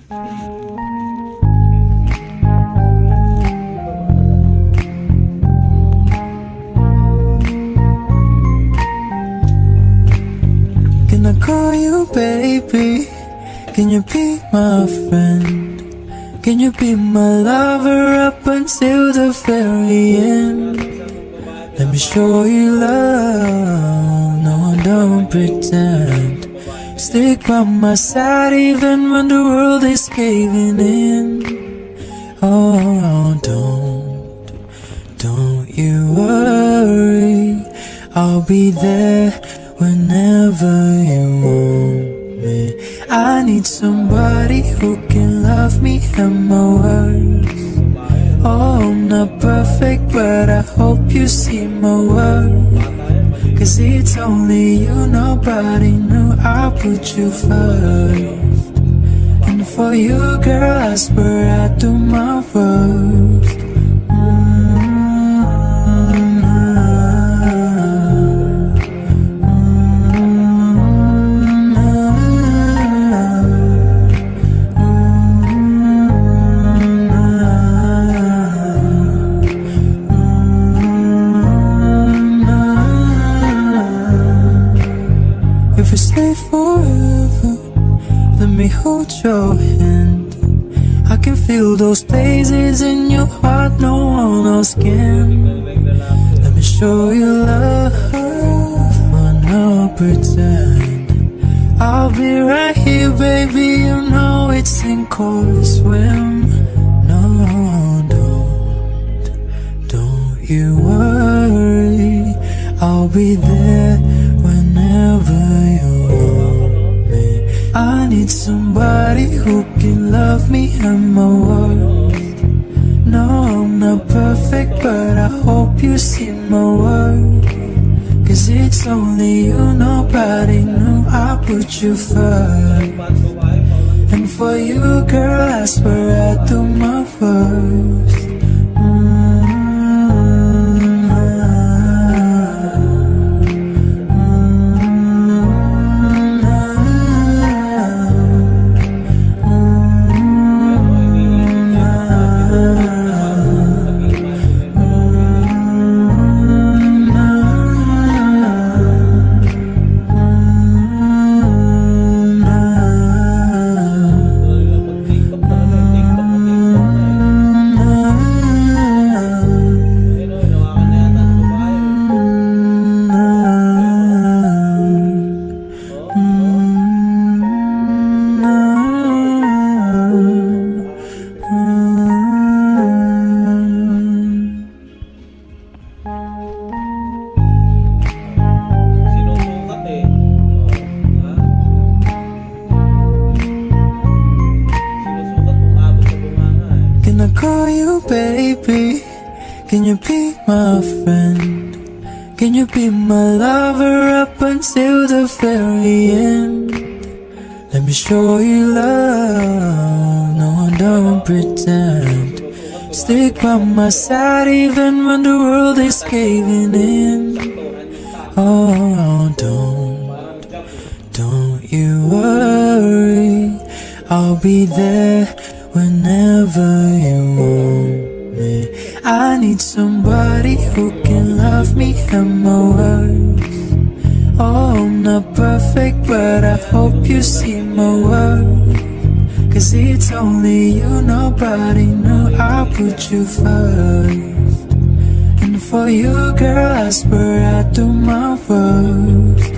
Can I call you baby? Can you be my friend? Can you be my lover up until the very end? Let me show you love, no I don't pretend. Stick by my side even when the world is caving in. Oh, don't you worry, I'll be there whenever you want me. I need somebody who can love me and my words. Oh, I'm not perfect, but I hope you see my worth. Cause it's only you, nobody knew I put you first. And for you, girl, I swear I do my worst. If we stay forever, let me hold your hand. I can feel those places in your heart no one else can. Let me show you love, but not pretend. I'll be right here, baby, you know it's sink or swim. No, don't you worry, I'll be there whenever you want me. I need somebody who can love me and my worth. No, I'm not perfect, but I hope you see my worth. Cause it's only you, nobody knew I put you first. And for you, girl, I swear I do my worst. Can I call you baby? Can you be my friend? Can you be my lover up until the very end? Let me show you love, no I don't pretend. Stick by my side even when the world is caving in. Oh, don't you worry, I'll be there whenever you want me. I need somebody who can love me and my words. Oh, I'm not perfect, but I hope you see my worth. Cause it's only you, nobody knew I put you first. And for you, girl, I swear I do my worst.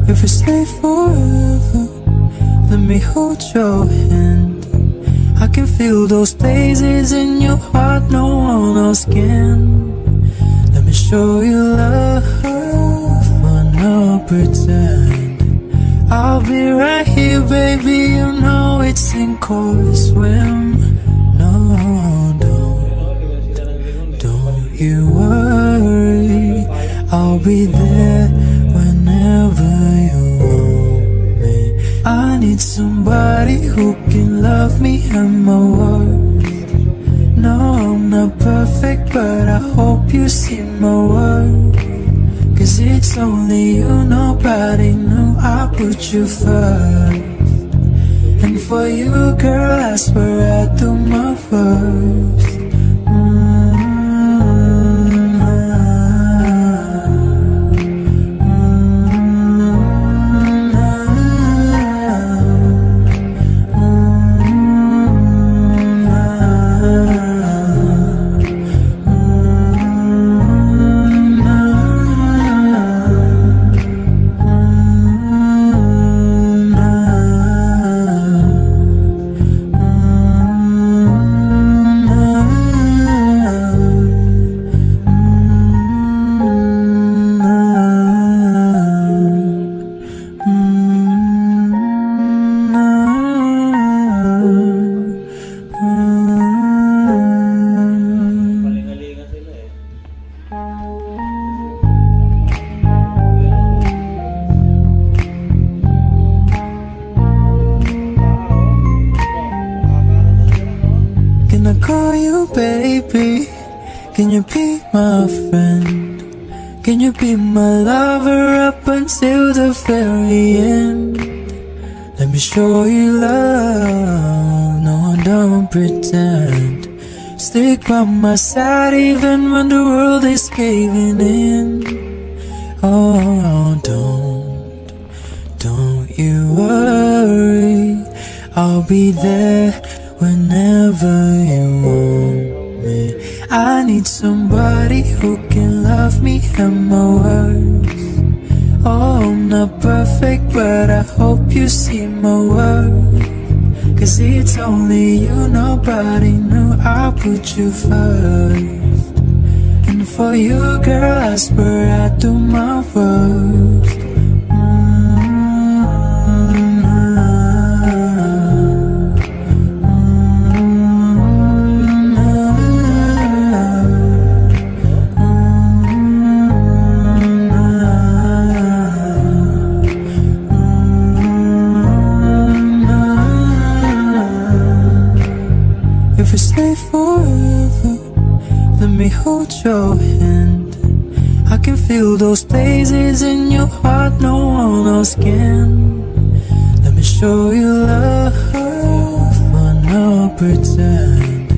If we stay forever, let me hold your hand. I can feel those places in your heart no one else can. Let me show you love, but not pretend. I'll be right here, baby, you know it's sink or swim. No, don't you worry, I'll I'll be there whenever you want me. I need somebody who can love me and my worth. No, I'm not perfect, but I hope you see my worth. Cause it's only you, nobody knew I put you first. And for you, girl, I swear I do my worst. Can I call you baby? Can you be my friend? Can you be my lover up until the very end? Let me show you love, no, I don't pretend. Stick by my side even when the world is caving in. Oh, don't you worry, I'll be there whenever you want me. I need somebody who can love me and my worth. Oh, I'm not perfect, but I hope you see my worth. Cause it's only you, nobody knew I put you first. And for you, girl, I swear I do my worst. If we stay forever, let me hold your hand. I can feel those places in your heart no one else can. Let me show you love, I not pretend.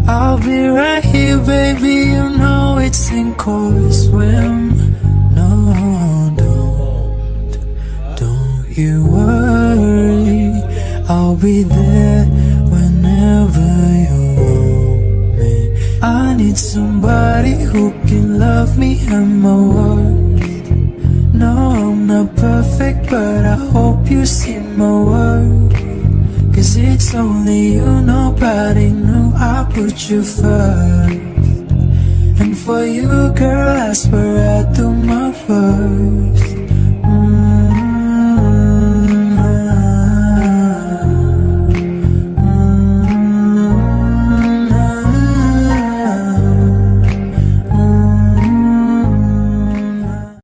I'll be right here, baby, you know it's sink or swim. No, don't you worry, I'll be there whenever you want me. I need somebody who can love me and my worth. No, I'm not perfect, but I hope you see my worth. Cause it's only you, nobody knew I put you first. And for you, girl, I swear I do my worst.